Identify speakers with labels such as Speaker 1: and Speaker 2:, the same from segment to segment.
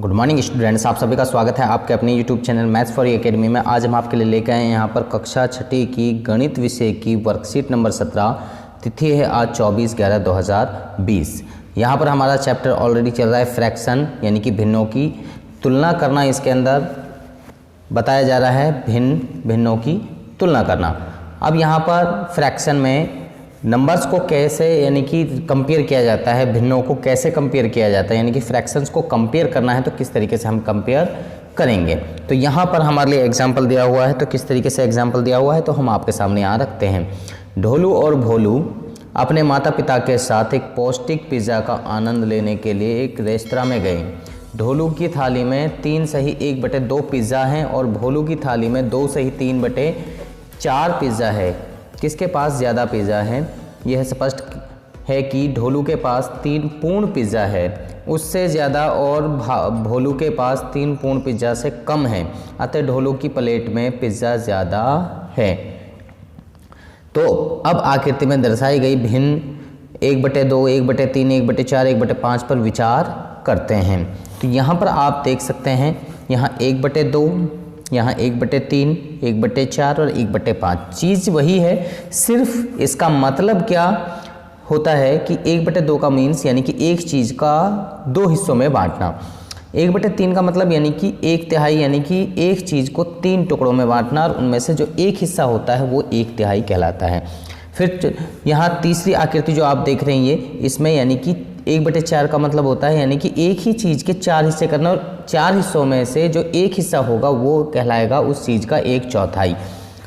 Speaker 1: Good morning students, आप सभी का स्वागत है आपके अपने YouTube channel maths for you academy में। आज हम आपके लिए लेकर आए हैं यहाँ पर कक्षा छठी की गणित विषय की वर्कशीट नंबर 17। तिथि है आज 24/11/2020। यहाँ पर हमारा चैप्टर ऑलरेडी चल रहा है फ्रैक्शन यानी कि भिन्नों की तुलना करना। इसके अंदर बताया जा रहा है भिन्नों की तुलना करना। अब यहाँ पर फ्रैक्शन में नंबर्स को कैसे यानी कि कंपेयर किया जाता है, भिन्नों को कैसे कंपेयर किया जाता है, यानी कि फ्रैक्शंस को कंपेयर करना है तो किस तरीके से हम कंपेयर करेंगे। तो यहाँ पर हमारे लिए एग्जांपल दिया हुआ है, तो किस तरीके से एग्जांपल दिया हुआ है तो हम आपके सामने यहाँ रखते हैं। ढोलू और भोलू अपने माता पिता के साथ एक पौष्टिक पिज़्ज़ा का आनंद लेने के लिए एक रेस्तरां में गए। ढोलू की थाली में 3 सही 1/2 पिज़्ज़ा हैं और भोलू की थाली में 2 सही 3/4 पिज़्ज़ा है। किसके पास ज़्यादा पिज़्ज़ा है? यह स्पष्ट है कि ढोलू के पास 3 पूर्ण पिज़्ज़ा है, उससे ज़्यादा, और भोलू के पास 3 पूर्ण पिज़्ज़ा से कम है, अतः ढोलू की प्लेट में पिज़्ज़ा ज़्यादा है। तो अब आकृति में दर्शाई गई भिन्न 1/2, 1/3, 1/4, 1/5 पर विचार करते हैं। तो यहाँ पर आप देख सकते हैं, यहाँ 1/2, यहाँ 1/3, 1/4 और 1/5 चीज़ वही है, सिर्फ इसका मतलब क्या होता है कि 1/2 का मीन्स यानी कि एक चीज़ का 2 हिस्सों में बांटना। 1/3 का मतलब यानी कि 1/3 यानी कि एक चीज़ को 3 टुकड़ों में बांटना और उनमें से जो एक हिस्सा होता है वो 1/3 कहलाता है। फिर यहाँ तीसरी आकृति जो आप देख रहे हैं ये, इसमें यानी कि 1/4 का मतलब होता है यानी कि एक ही चीज़ के 4 हिस्से करना और 4 हिस्सों में से जो एक हिस्सा होगा वो कहलाएगा उस चीज़ का 1/4।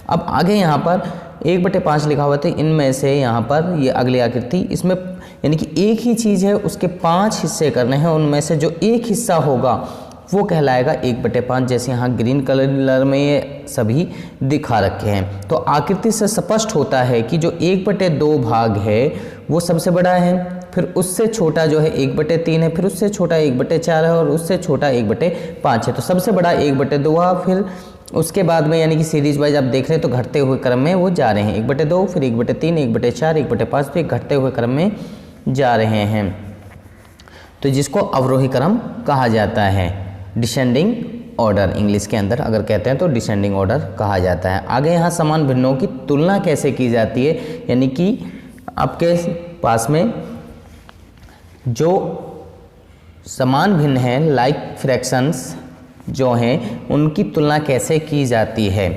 Speaker 1: अब आगे यहाँ पर 1/5 लिखा हुआ था, इनमें से यहाँ पर ये अगली आकृति, इसमें यानी कि एक ही चीज़ है उसके 5 हिस्से करने हैं, उनमें से जो एक हिस्सा होगा वो कहलाएगा 1/5। जैसे यहाँ ग्रीन कलर में ये सभी दिखा रखे हैं। तो आकृति से स्पष्ट होता है कि जो 1/2 भाग है वो सबसे बड़ा है, फिर उससे छोटा जो है 1/3 है, फिर उससे छोटा 1/4 है और उससे छोटा 1/5 है। तो सबसे बड़ा 1/2, फिर उसके बाद में यानी कि सीरीज वाइज आप देख रहे हैं तो घटते हुए क्रम में वो जा रहे हैं। 1/2, फिर 1/3, 1/4, 1/5, तो घटते हुए क्रम में जा रहे हैं। तो जिसको अवरोही क्रम कहा जाता है, डिसेंडिंग ऑर्डर इंग्लिश के अंदर अगर कहते हैं तो डिसेंडिंग ऑर्डर कहा जाता है। आगे यहाँ समान भिन्नों की तुलना कैसे की जाती है, यानी कि आपके पास में जो समान भिन्न हैं, लाइक फ्रैक्शंस जो हैं, उनकी तुलना कैसे की जाती है।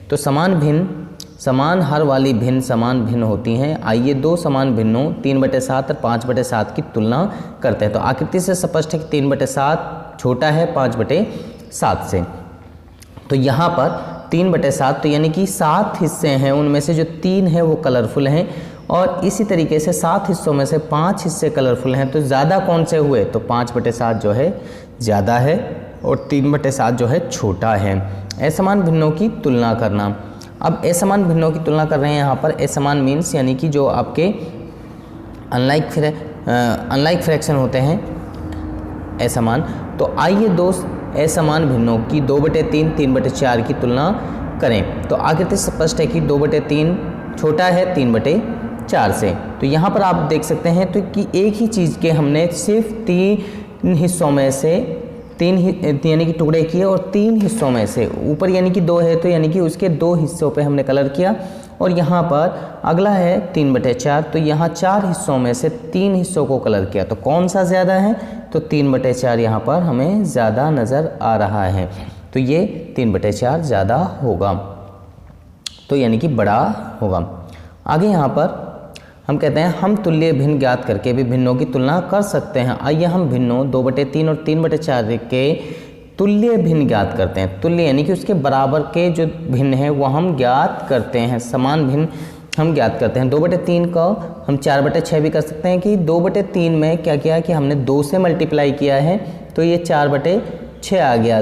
Speaker 1: तो समान हर वाली भिन्न समान भिन्न होती हैं। आइए 2 समान भिन्नों 3/7 और 5/7 की तुलना करते हैं। तो आकृति से स्पष्ट है कि 3/7 छोटा है 5/7 से। तो यहाँ पर 3/7 तो यानी कि 7 हिस्से हैं, उनमें से जो 3 हैं वो कलरफुल हैं और इसी तरीके से 7 हिस्सों में से 5 हिस्से कलरफुल हैं। तो ज़्यादा कौन से हुए? तो 5/7 जो है ज़्यादा है और 3/7 जो है छोटा है। असमान भिन्नों की तुलना करना। अब असमान भिन्नों की तुलना कर रहे हैं यहाँ पर। असमान मीन्स यानी कि जो आपके अनलाइक फ्रैक्शन होते हैं असमान। तो आइए 2 असमान भिन्नों की 2/3, 3/4 की तुलना करें। तो आकृति स्पष्ट है कि 2/3 छोटा है 3/4 से। तो यहाँ पर आप देख सकते हैं तो कि एक ही चीज़ के हमने सिर्फ 3 हिस्सों में से 3 यानी कि टुकड़े किए और 3 हिस्सों में से ऊपर यानी कि 2 है तो यानी कि उसके 2 हिस्सों पे हमने कलर किया। और यहाँ पर अगला है 3/4, तो यहाँ 4 हिस्सों में से 3 हिस्सों को कलर किया। तो कौन सा ज़्यादा है? तो 3/4 यहाँ पर हमें ज़्यादा नज़र आ रहा है। तो ये 3/4 ज़्यादा होगा, तो यानी कि बड़ा होगा। आगे यहाँ पर हम कहते हैं हम तुल्य भिन्न ज्ञात करके भी भिन्नों की तुलना कर सकते हैं। आइए हम भिन्नों 2/3 और 3/4 के तुल्य भिन्न ज्ञात करते हैं। तुल्य यानी कि उसके बराबर के जो भिन्न है वो हम ज्ञात करते हैं, समान भिन्न हम ज्ञात करते हैं। 2/3 का हम 4/6 भी कर सकते हैं कि 2/3 में क्या किया कि हमने 2 से मल्टीप्लाई किया है तो ये 4/6 आ गया।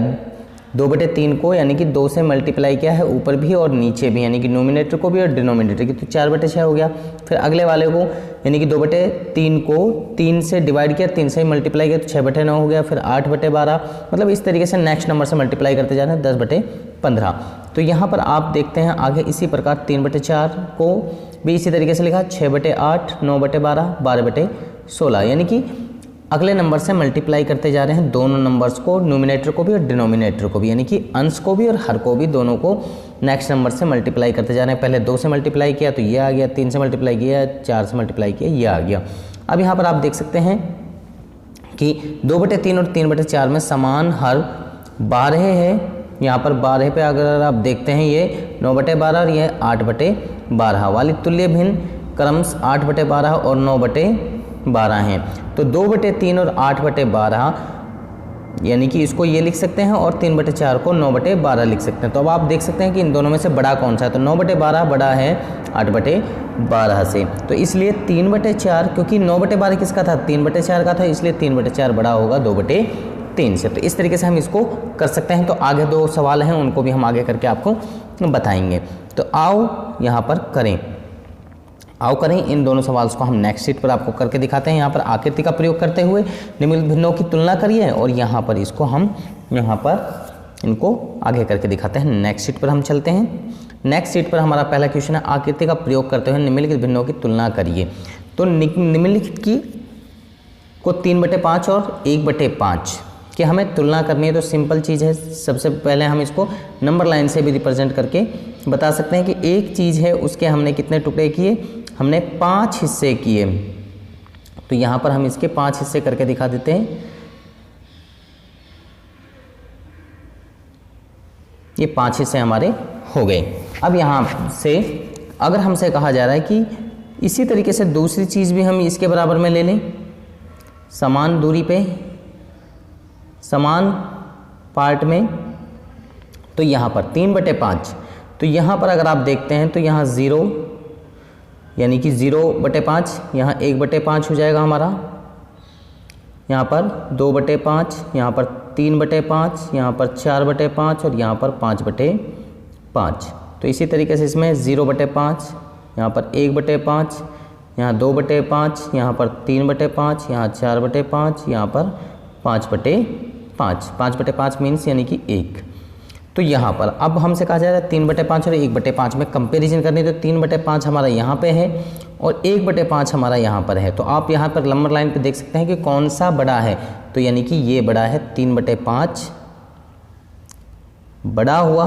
Speaker 1: 2/3 को यानी कि 2 से मल्टीप्लाई किया है ऊपर भी और नीचे भी, यानी कि नोमिनेटर को भी और डिनोमिनेटर की, तो 4/6 हो गया। फिर अगले वाले को यानी कि 2/3 को 3 से डिवाइड किया, 3 से मल्टीप्लाई किया तो 6/9 हो गया। फिर 8/12, मतलब इस तरीके से नेक्स्ट नंबर से मल्टीप्लाई करते जा रहे हैं 10/15। तो यहाँ पर आप देखते हैं आगे इसी प्रकार 3/4 को भी इसी तरीके से लिखा, 6/8, 9/12, 12/16, यानी कि अगले नंबर से मल्टीप्लाई करते जा रहे हैं दोनों नंबर्स को, न्यूमिनेटर को भी और डिनोमिनेटर को भी, यानी कि अंश को भी और हर को भी, दोनों को नेक्स्ट नंबर से मल्टीप्लाई करते जा रहे हैं। पहले 2 से मल्टीप्लाई किया तो ये आ गया, 3 से मल्टीप्लाई किया, 4 से मल्टीप्लाई किया, ये आ गया। अब यहाँ पर आप देख सकते हैं कि 2/3 और 3/4 में समान हर 12 है। यहाँ पर 12 पे अगर आप देखते हैं ये 9/12 और ये 8/12 वाली तुल्य भिन्न क्रमश 8/12 और 9/12 हैं। तो 2/3 और 8/12 यानी कि इसको ये लिख सकते हैं और 3/4 को 9/12 लिख सकते हैं। तो अब आप देख सकते हैं कि इन दोनों में से बड़ा कौन सा है, तो 9/12 बड़ा है 8/12 से। तो इसलिए 3/4, क्योंकि 9/12 किसका था, 3/4 का था, इसलिए 3/4 बड़ा होगा 2/3 से। तो इस तरीके से हम इसको कर सकते हैं। तो आगे 2 सवाल हैं, उनको भी हम आगे करके आपको बताएंगे। तो आओ यहाँ पर करें, इन दोनों सवाल को हम नेक्स्ट शीट पर आपको करके दिखाते हैं। यहाँ पर आकृति का प्रयोग करते हुए निम्नलिखित भिन्नों की तुलना करिए, और यहाँ पर इसको हम यहाँ पर इनको आगे करके दिखाते हैं। नेक्स्ट शीट पर हम चलते हैं। नेक्स्ट शीट पर हमारा पहला क्वेश्चन है, आकृति का प्रयोग करते हुए निम्नलिखित भिन्नों की तुलना करिए। तो निम्नलिखित की को 3/5 और 1/5 कि हमें तुलना करनी है। तो सिंपल चीज़ है, सबसे पहले हम इसको नंबर लाइन से भी रिप्रेजेंट करके बता सकते हैं कि एक चीज़ है उसके हमने कितने टुकड़े किए, हमने 5 हिस्से किए। तो यहाँ पर हम इसके 5 हिस्से करके दिखा देते हैं। ये 5 हिस्से हमारे हो गए। अब यहाँ से अगर हमसे कहा जा रहा है कि इसी तरीके से दूसरी चीज़ भी हम इसके बराबर में ले लें, समान दूरी पे समान पार्ट में, तो यहाँ पर 3/5। तो यहाँ पर अगर आप देखते हैं तो यहाँ 0 यानी कि 0/5, यहाँ 1/5 हो जाएगा हमारा, यहाँ पर 2/5, यहाँ पर 3/5, यहाँ पर 4/5 और यहाँ पर 5/5। तो इसी तरीके से इसमें 0/5, यहाँ पर 1/5, यहाँ 2/5, यहाँ पर 3/5, यहाँ 4/5, यहाँ पर 5/5। 5/5 मीन्स यानी कि 1। तो यहाँ पर अब हमसे कहा जा रहा है 3/5 और 1/5 में कंपैरिजन करनी, तो 3/5 हमारा यहाँ पे है और 1/5 हमारा यहाँ पर है। तो आप यहाँ पर नंबर लाइन पे देख सकते हैं कि कौन सा बड़ा है, तो यानी कि ये बड़ा है 3/5, बड़ा हुआ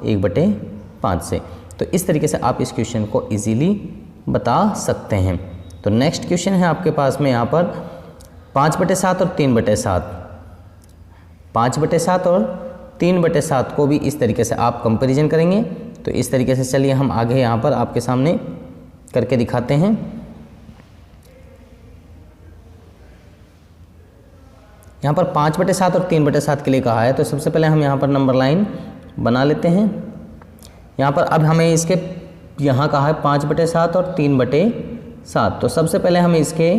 Speaker 1: 1/5 से। तो इस तरीके से आप इस क्वेश्चन को इजीली बता सकते हैं। तो नेक्स्ट क्वेश्चन है आपके पास में यहाँ पर 5/7 और 3/7। 5/7 और 3/7 को भी इस तरीके से आप कंपैरिजन करेंगे। तो इस तरीके से चलिए हम आगे यहाँ पर आपके सामने करके दिखाते हैं। यहाँ पर 5/7 और 3/7 के लिए कहा है, तो सबसे पहले हम यहाँ पर नंबर लाइन बना लेते हैं। यहाँ पर अब हमें इसके यहाँ कहा है 5/7 और 3/7। तो सबसे पहले हमें इसके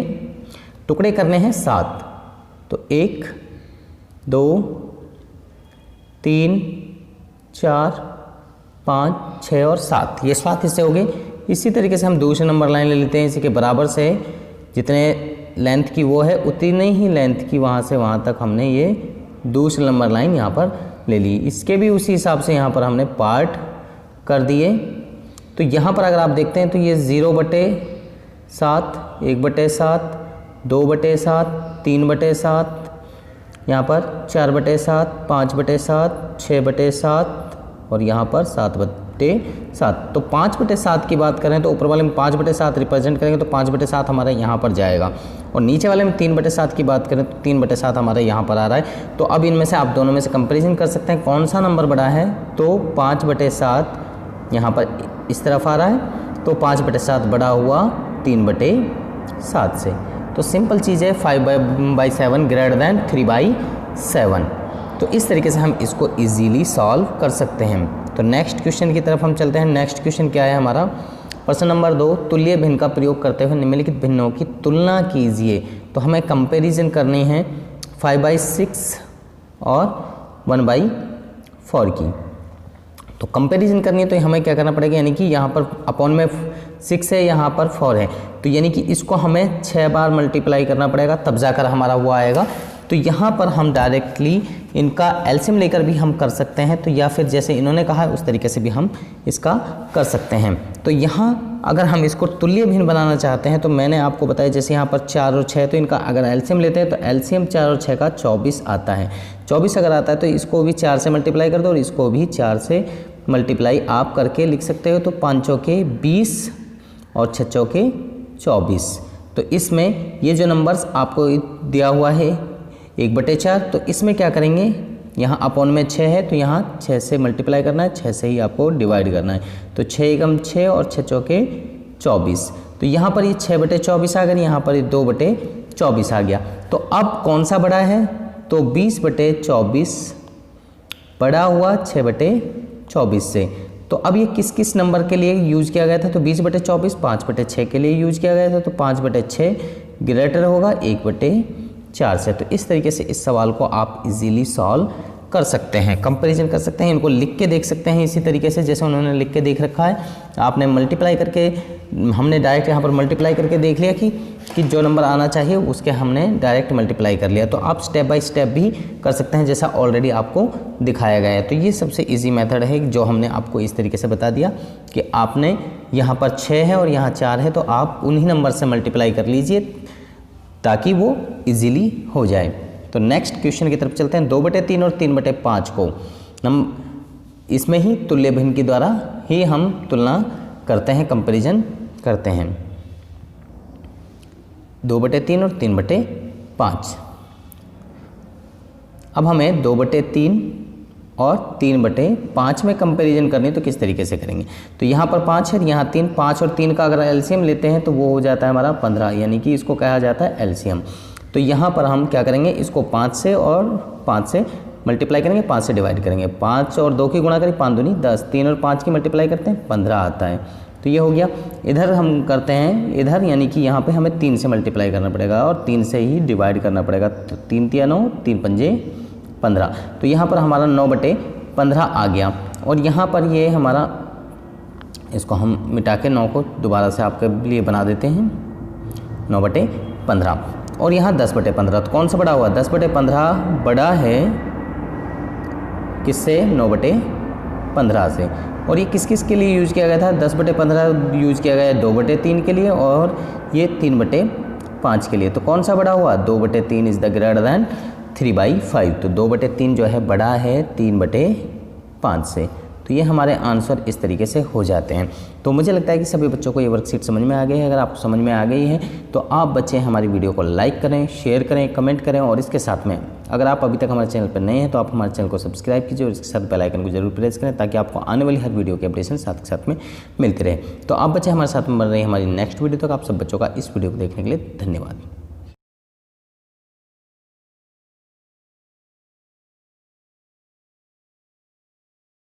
Speaker 1: टुकड़े करने हैं 7। तो 1 2 3 4 5 6 और 7, ये 7 हिस्से हो गए। इसी तरीके से हम दूसरे नंबर लाइन ले लेते हैं, इसी के बराबर से जितने लेंथ की वो है उतनी ही लेंथ की वहाँ से वहाँ तक हमने ये दूसरी नंबर लाइन यहाँ पर ले ली। इसके भी उसी हिसाब से यहाँ पर हमने पार्ट कर दिए। तो यहाँ पर अगर आप देखते हैं तो ये 0/7, 1/7, 2/7, 3/7, यहाँ पर 4/7, 5/7, 6/7 और यहाँ पर 7/7। तो 5/7 की बात करें तो ऊपर वाले में 5/7 रिप्रेजेंट करेंगे तो 5/7 हमारे यहाँ पर जाएगा, और नीचे वाले में 3/7 की बात करें तो 3/7 हमारे यहाँ पर आ रहा है। तो अब इनमें से आप दोनों में से कंपैरिजन कर सकते हैं कौन सा नंबर बड़ा है। तो 5/7 यहाँ पर इस तरफ आ रहा है, तो 5/7 बड़ा हुआ 3/7 से। तो सिंपल चीज़ है 5/7 ग्रेटर देन 3/7। तो इस तरीके से हम इसको इजीली सॉल्व कर सकते हैं। तो नेक्स्ट क्वेश्चन की तरफ हम चलते हैं। नेक्स्ट क्वेश्चन क्या है हमारा, प्रश्न नंबर 2, तुल्य भिन्न का प्रयोग करते हुए निम्नलिखित भिन्नों की तुलना कीजिए। तो हमें कंपैरिजन करनी है 5/6 और 1/4 की। तो कंपैरिजन करनी है तो हमें क्या करना पड़ेगा, यानी कि यहाँ पर अपॉन में 6 है, यहाँ पर 4 है, तो यानी कि इसको हमें 6 बार मल्टीप्लाई करना पड़ेगा, तब जाकर हमारा वो आएगा। तो यहाँ पर हम डायरेक्टली इनका एलसीएम लेकर भी हम कर सकते हैं, तो या फिर जैसे इन्होंने कहा है उस तरीके से भी हम इसका कर सकते हैं। तो यहाँ अगर हम इसको तुल्य भिन्न बनाना चाहते हैं तो मैंने आपको बताया जैसे यहाँ पर 4 और 6, तो इनका अगर एलसीएम लेते हैं तो एलसीएम 4 और 6 का 24 आता है। 24 अगर आता है तो इसको भी 4 से मल्टीप्लाई कर दो और इसको भी 4 से मल्टीप्लाई आप करके लिख सकते हो। तो 5 चौके 20 और 6 चौके 24। तो इसमें ये जो नंबर्स आपको दिया हुआ है 1/4, तो इसमें क्या करेंगे, यहाँ अपॉन में 6 है तो यहाँ 6 से मल्टीप्लाई करना है, 6 से ही आपको डिवाइड करना है। तो 6 एकम 6 और 6 चौके 24। तो यहाँ पर ये 6/24 आ गया, यहाँ पर ये 2/24 आ गया। तो अब कौन सा बड़ा है, तो 20/24 बड़ा हुआ 6/24 से। तो अब ये किस किस नंबर के लिए यूज किया गया था, तो 20/24 5/6 के लिए यूज किया गया था। तो 5/6 ग्रेटर होगा 1/4 से। तो इस तरीके से इस सवाल को आप इजीली सॉल्व कर सकते हैं, कंपैरिजन कर सकते हैं, इनको लिख के देख सकते हैं इसी तरीके से जैसे उन्होंने लिख के देख रखा है। आपने मल्टीप्लाई करके, हमने डायरेक्ट यहाँ पर मल्टीप्लाई करके देख लिया कि जो नंबर आना चाहिए उसके हमने डायरेक्ट मल्टीप्लाई कर लिया। तो आप स्टेप बाय स्टेप भी कर सकते हैं जैसा ऑलरेडी आपको दिखाया गया है। तो ये सबसे ईजी मेथड है जो हमने आपको इस तरीके से बता दिया कि आपने यहाँ पर 6 है और यहाँ 4 है, तो आप उन्हीं नंबर से मल्टीप्लाई कर लीजिए ताकि वो इजीली हो जाए। तो नेक्स्ट क्वेश्चन की तरफ चलते हैं। 2/3 और 3/5 को हम इसमें ही तुल्य भिन्न के द्वारा ही हम तुलना करते हैं, कंपैरिजन करते हैं। 2/3 और 3/5। अब हमें 2/3 और 3/5 में कंपैरिजन करनी, तो किस तरीके से करेंगे, तो यहाँ पर 5 है, यहाँ 3, 5 और 3 का अगर एलसीएम लेते हैं तो वो हो जाता है हमारा 15, यानी कि इसको कहा जाता है एलसीएम। तो यहाँ पर हम क्या करेंगे, इसको 5 से और 5 से मल्टीप्लाई करेंगे, 5 से डिवाइड करेंगे, 5 और 2 की गुणा करें 5 दूनी 10, 3 और 5 की मल्टीप्लाई करते हैं 15 आता है। तो ये हो गया। इधर हम करते हैं, इधर यानी कि यहाँ पे हमें 3 से मल्टीप्लाई करना पड़ेगा और 3 से ही डिवाइड करना पड़ेगा। तो 3 तिया 9, 3 पंजे 15। तो यहाँ पर हमारा 9/15 आ गया। और यहाँ पर ये हमारा, इसको हम मिटा के 9 को दोबारा से आपके लिए बना देते हैं, 9/15। और यहाँ 10/15। तो कौन सा बड़ा हुआ, 10/15 बड़ा है किससे, 9/15 से। और ये किस किस के लिए यूज़ किया गया था, 10/15 यूज़ किया गया है 2/3 के लिए और ये 3/5 के लिए। तो कौन सा बड़ा हुआ, 2/3 इज़ द ग्रेटर दैन 3/5। तो 2/3 जो है बड़ा है 3/5 से। तो ये हमारे आंसर इस तरीके से हो जाते हैं। तो मुझे लगता है कि सभी बच्चों को ये वर्कशीट समझ में आ गई है। अगर आपको समझ में आ गई है तो आप बच्चे हमारी वीडियो को लाइक करें, शेयर करें, कमेंट करें और इसके साथ में अगर आप अभी तक हमारे चैनल पर नए हैं तो आप हमारे चैनल को सब्सक्राइब कीजिए और इसके साथ बेल आइकन को जरूर प्रेस करें ताकि आपको आने वाली हर वीडियो की अपडेशन साथ के साथ में मिलती रहे। तो आप बच्चे हमारे साथ में बन रही है हमारी नेक्स्ट वीडियो तक। आप सब बच्चों का इस वीडियो को देखने के लिए धन्यवाद।